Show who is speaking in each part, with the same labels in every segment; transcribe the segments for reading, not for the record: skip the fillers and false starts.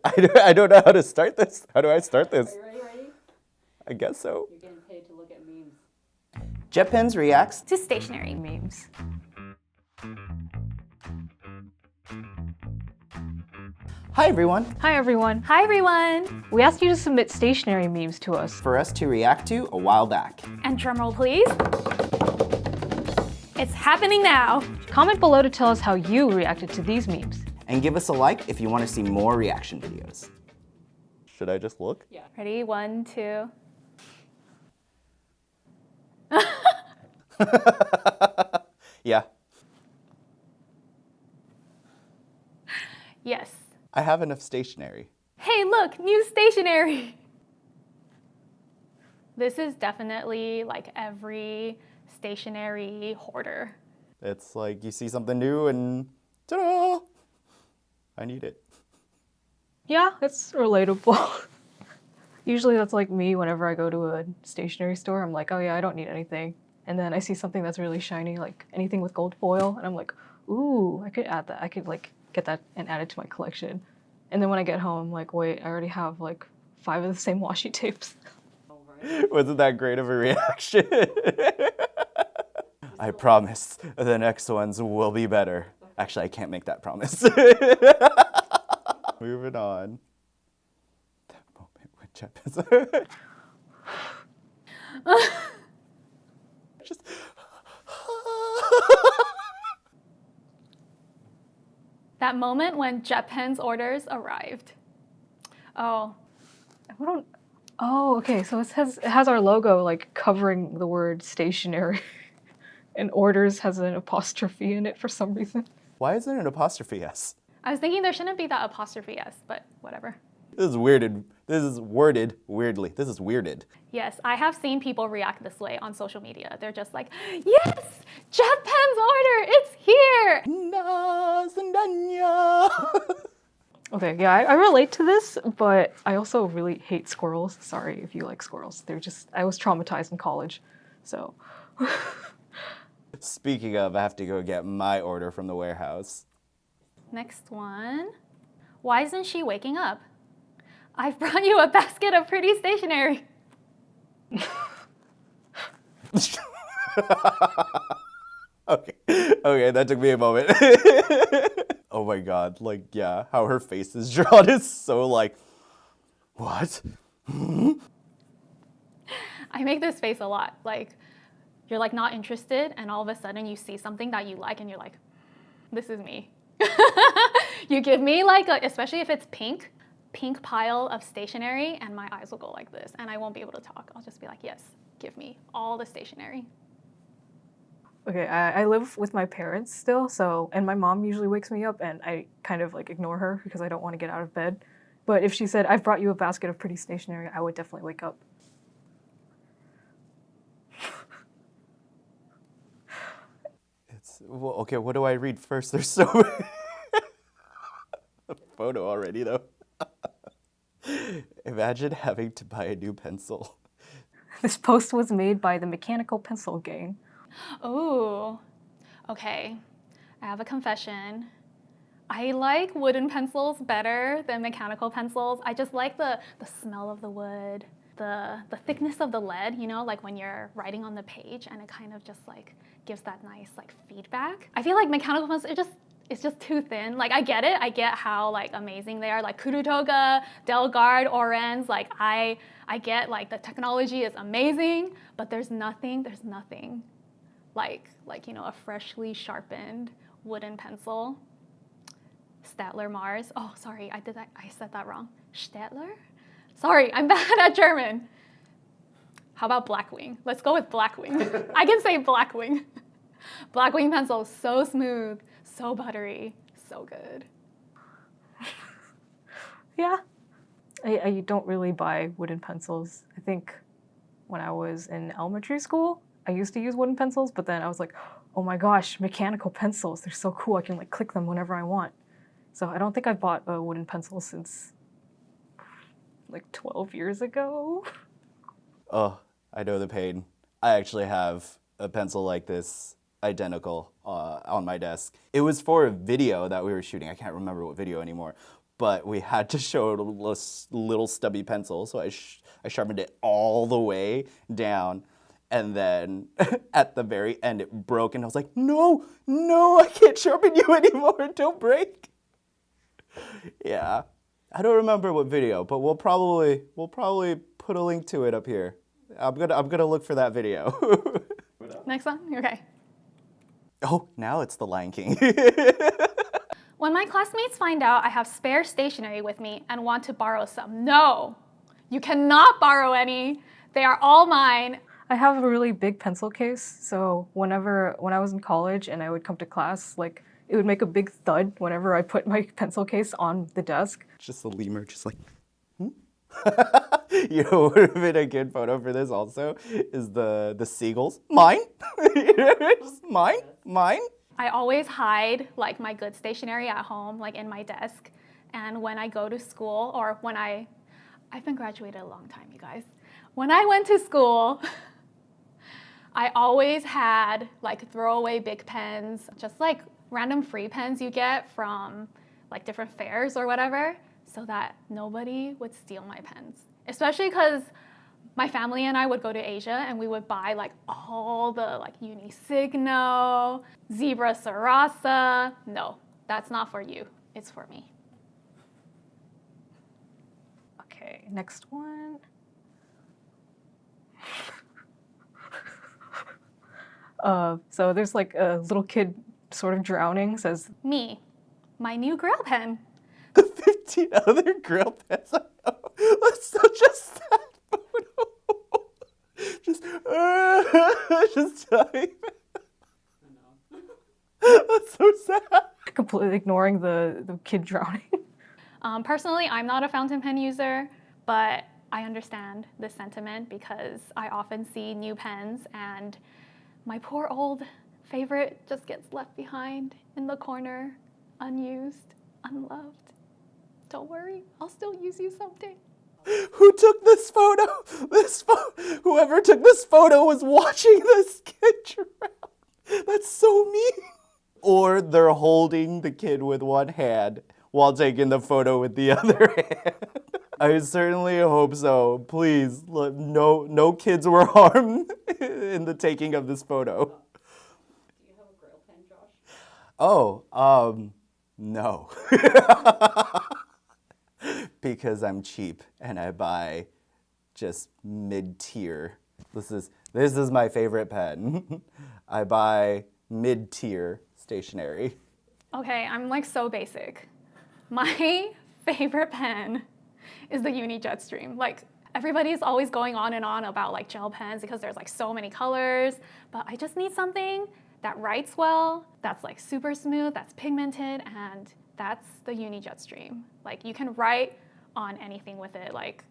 Speaker 1: I don't know how to start this. How do I start this?
Speaker 2: Are you ready?
Speaker 1: I guess so.
Speaker 2: You're getting paid to look at memes.
Speaker 1: JetPens reacts
Speaker 3: To stationery memes.
Speaker 1: Hi everyone,
Speaker 4: Hi everyone.
Speaker 3: Hi everyone!
Speaker 4: We asked you to submit stationery memes to us.
Speaker 1: for us to react to a while back.
Speaker 3: And drumroll please. It's happening now.
Speaker 4: Comment below to tell us how you reacted to these memes.
Speaker 1: And give us a like if you want to see more reaction videos. Should I just look?
Speaker 2: Yeah.
Speaker 3: Ready? 1, 2.
Speaker 1: Yeah.
Speaker 3: Yes.
Speaker 1: I have enough stationery.
Speaker 3: Hey, look, new stationery. This is definitely like every stationery hoarder.
Speaker 1: It's like you see something new and ta-da! I need it.
Speaker 4: Yeah, it's relatable. Usually that's like me whenever I go to a stationery store. I'm like, oh yeah, I don't need anything. And then I see something that's really shiny, like anything with gold foil, and I'm like, ooh, I could add that. I could like get that and add it to my collection. And then when I get home, I'm like, wait, I already have like 5 of the same washi tapes.
Speaker 1: Wasn't that great of a reaction? I promise the next ones will be better. Actually, I can't make that promise. Moving on. That moment when JetPens. Just.
Speaker 3: That moment when JetPens orders arrived. Oh,
Speaker 4: I don't. Oh, okay. So it has our logo like covering the word stationery, and orders has an apostrophe in it for some reason.
Speaker 1: Why is there an apostrophe S?
Speaker 3: I was thinking there shouldn't be that apostrophe S, but whatever.
Speaker 1: This is weirded. This is worded weirdly. This is weirded.
Speaker 3: Yes, I have seen people react this way on social media. They're just like, yes, JetPens order, it's here.
Speaker 4: Okay, yeah, I relate to this, but I also really hate squirrels. Sorry if you like squirrels. I was traumatized in college, so.
Speaker 1: Speaking of, I have to go get my order from the warehouse.
Speaker 3: Next one. Why isn't she waking up? I've brought you a basket of pretty stationery.
Speaker 1: Okay, that took me a moment. Oh my god, like, yeah, how her face is drawn is so like, what?
Speaker 3: I make this face a lot. Like, you're like not interested, and all of a sudden you see something that you like, and you're like, this is me. You give me like, especially if it's pink pile of stationery, and my eyes will go like this, and I won't be able to talk. I'll just be like, yes, give me all the stationery.
Speaker 4: Okay, I live with my parents still, so, and my mom usually wakes me up and I kind of like ignore her because I don't want to get out of bed. But if she said, I've brought you a basket of pretty stationery, I would definitely wake up.
Speaker 1: Well, okay, what do I read first? There's so many. A photo already, though. Imagine having to buy a new pencil.
Speaker 4: This post was made by the Mechanical Pencil Gang.
Speaker 3: Ooh, okay. I have a confession. I like wooden pencils better than mechanical pencils. I just like the smell of the wood, the thickness of the lead, you know, like when you're writing on the page and it kind of just like gives that nice like feedback. I feel like mechanical pencils, it's just too thin. Like I get it, I get how like amazing they are, like Kurutoga, Delgard, Orenz, like I get like the technology is amazing, but there's nothing like you know, a freshly sharpened wooden pencil. Staedtler Mars. Oh, sorry, I said that wrong. Staedtler? Sorry, I'm bad at German. How about Blackwing? Let's go with Blackwing. I can say Blackwing. Blackwing pencil, so smooth, so buttery, so good.
Speaker 4: Yeah. I don't really buy wooden pencils. I think when I was in elementary school, I used to use wooden pencils, but then I was like, oh my gosh, mechanical pencils, they're so cool. I can like click them whenever I want. So I don't think I've bought a wooden pencil since like 12 years ago.
Speaker 1: Oh, I know the pain. I actually have a pencil like this, identical, on my desk. It was for a video that we were shooting. I can't remember what video anymore. but we had to show a little stubby pencil, so I sharpened it all the way down. And then at the very end, it broke, and I was like, no, I can't sharpen you anymore. Don't break. Yeah. I don't remember what video, but we'll probably put a link to it up here. I'm gonna look for that video.
Speaker 3: Next one? Okay.
Speaker 1: Oh, now it's the Lion King.
Speaker 3: When my classmates find out I have spare stationery with me and want to borrow some, no, you cannot borrow any. They are all mine.
Speaker 4: I have a really big pencil case, so when I was in college and I would come to class, like it would make a big thud whenever I put my pencil case on the desk.
Speaker 1: Just a lemur, just like, You know what would have been a good photo for this also is the seagulls. Mine. Just mine.
Speaker 3: I always hide like my good stationery at home, like in my desk. And when I go to school, or when I've been graduated a long time, you guys. When I went to school, I always had like throwaway big pens, just like random free pens you get from like different fairs or whatever, so that nobody would steal my pens. Especially because my family and I would go to Asia and we would buy like all the like Unisigno, Zebra Sarasa. No, that's not for you. It's for me.
Speaker 4: Okay, next one. So there's like a little kid sort of drowning, says,
Speaker 3: Me, my new Grail pen.
Speaker 1: The 15 other grill pens I know. That's such a sad photo. Just dying. That's so sad.
Speaker 4: completely ignoring the kid drowning.
Speaker 3: Personally, I'm not a fountain pen user, but I understand this sentiment because I often see new pens and my poor old favorite just gets left behind in the corner, unused, unloved. Don't worry, I'll still use you someday.
Speaker 1: Who took this photo? Whoever took this photo was watching this kid drown. That's so mean. Or they're holding the kid with one hand while taking the photo with the other hand. I certainly hope so. Please, no kids were harmed in the taking of this photo.
Speaker 2: Do you have a Grail pen, Josh?
Speaker 1: Oh, no. Because I'm cheap and I buy just mid-tier. This is my favorite pen. I buy mid-tier stationery.
Speaker 3: Okay, I'm like so basic. My favorite pen is the Uni Jetstream. Like everybody's always going on and on about like gel pens because there's like so many colors, but I just need something that writes well, that's like super smooth, that's pigmented, and that's the Uni Jetstream. Like you can write on anything with it, like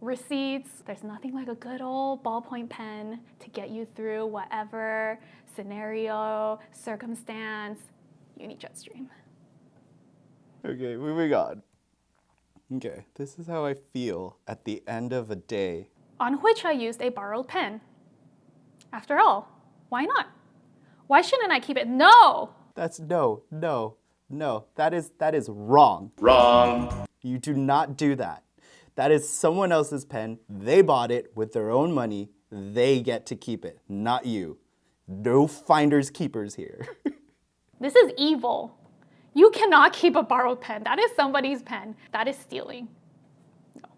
Speaker 3: receipts. There's nothing like a good old ballpoint pen to get you through whatever scenario, circumstance. Uni Jetstream.
Speaker 1: Okay, moving on. Okay, this is how I feel at the end of a day.
Speaker 3: On which I used a borrowed pen. After all, why not? Why shouldn't I keep it? No!
Speaker 1: That's no. That is wrong.
Speaker 5: Wrong.
Speaker 1: You do not do that. That is someone else's pen. They bought it with their own money. They get to keep it, not you. No finders keepers here.
Speaker 3: This is evil. You cannot keep a borrowed pen. That is somebody's pen. That is stealing. No.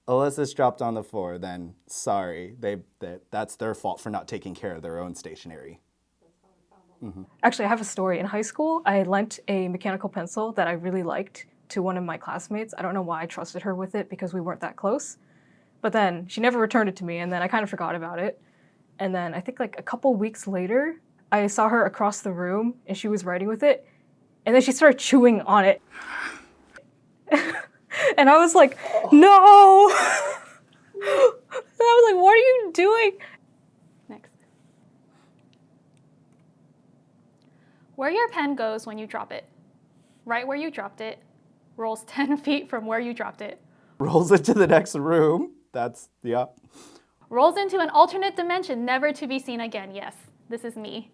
Speaker 1: Unless it's dropped on the floor, then sorry. That's their fault for not taking care of their own stationery.
Speaker 4: Actually, I have a story. In high school, I lent a mechanical pencil that I really liked to one of my classmates. I don't know why I trusted her with it because we weren't that close. But then she never returned it to me, and then I kind of forgot about it. And then I think like a couple weeks later, I saw her across the room, and she was writing with it. And then she started chewing on it. And I was like, no! And I was like, what are you doing?
Speaker 3: Next. Where your pen goes when you drop it. Right where you dropped it. Rolls 10 feet from where you dropped it.
Speaker 1: Rolls into the next room. Yeah.
Speaker 3: Rolls into an alternate dimension, never to be seen again. Yes, this is me.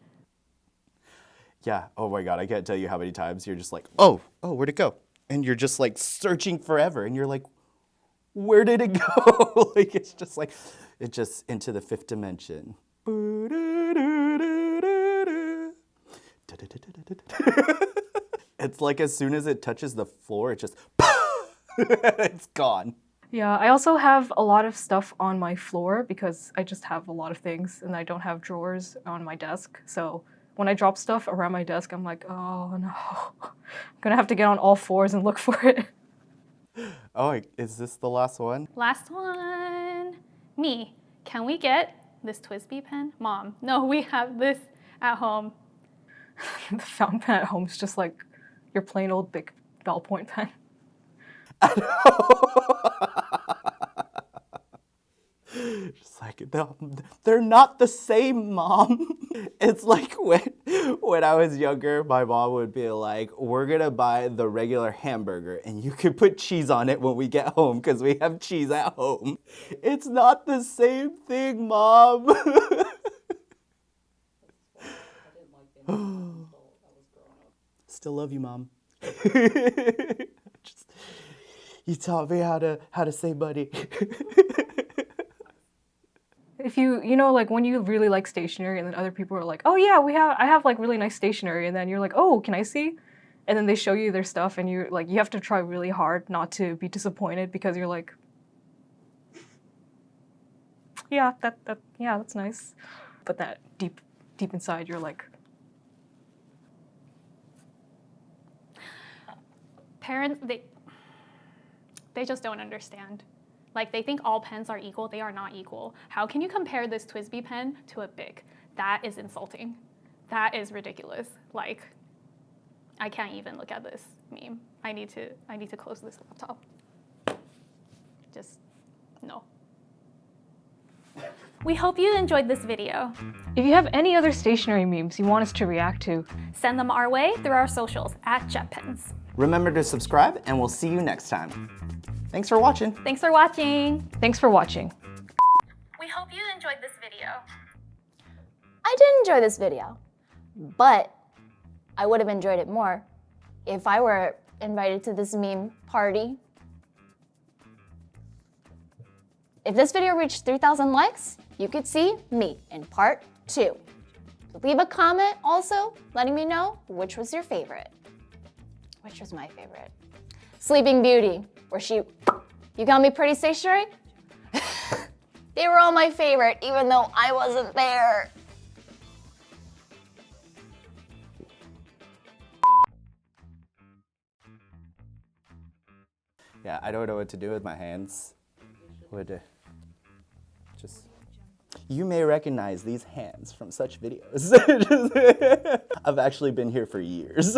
Speaker 1: Yeah, oh my God, I can't tell you how many times you're just like, oh, where'd it go? and you're just like searching forever, and you're like, where did it go? Like it's just into the fifth dimension. It's like as soon as it touches the floor, it just it's gone.
Speaker 4: Yeah, I also have a lot of stuff on my floor because I just have a lot of things and I don't have drawers on my desk. So when I drop stuff around my desk, I'm like, oh no, I'm gonna have to get on all fours and look for it.
Speaker 1: Oh, is this the last one?
Speaker 3: Last one. Me, can we get this TWSBI pen? Mom, no, we have this at home.
Speaker 4: The fountain pen at home is just like your plain old big ballpoint pen.
Speaker 1: Just like, they're not the same, Mom. It's like when I was younger, my mom would be like, we're gonna buy the regular hamburger and you can put cheese on it when we get home because we have cheese at home. It's not the same thing, Mom.
Speaker 2: I didn't like them until I was growing up.
Speaker 1: Still love you, Mom. You taught me how to say buddy.
Speaker 4: If you know, like when you really like stationery and then other people are like, oh yeah, I have like really nice stationery, and then you're like, oh, can I see? And then they show you their stuff and you're like, you have to try really hard not to be disappointed because you're like, yeah, that's nice. But that deep inside, you're like,
Speaker 3: Parents, they just don't understand. Like, they think all pens are equal. They are not equal. How can you compare this TWSBI pen to a Bic? That is insulting. That is ridiculous. Like, I can't even look at this meme. I need to close this laptop. Just, no. We hope you enjoyed this video.
Speaker 4: if you have any other stationery memes you want us to react to,
Speaker 3: Send them our way through our socials at JetPens.
Speaker 1: Remember to subscribe, and we'll see you next time. Thanks for watching.
Speaker 3: Thanks for watching.
Speaker 4: thanks for watching.
Speaker 3: We hope you enjoyed this video.
Speaker 5: I did enjoy this video, but I would have enjoyed it more if I were invited to this meme party. If this video reached 3,000 likes, you could see me in part 2. Leave a comment also letting me know which was your favorite. Which was my favorite? Sleeping Beauty, where you got me pretty stationery? They were all my favorite, even though I wasn't there.
Speaker 1: Yeah, I don't know what to do with my hands. You may recognize these hands from such videos. I've actually been here for years.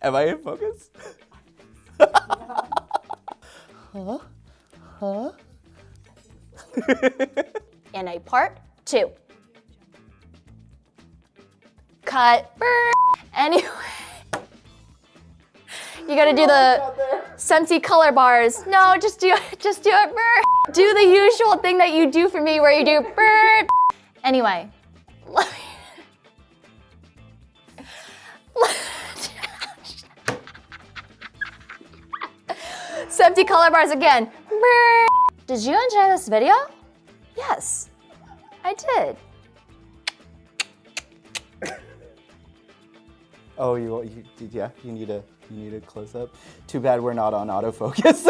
Speaker 1: Am I in focus? Huh?
Speaker 5: In a part 2. Cut. Burr. Anyway. You gotta do the Scentsy color bars. No, just do it. Burr. Do the usual thing that you do for me where you do burr. Anyway. Scentsy color bars again. Burr. Did you enjoy this video? Yes, I did.
Speaker 1: Oh, you need a close up. Too bad we're not on autofocus.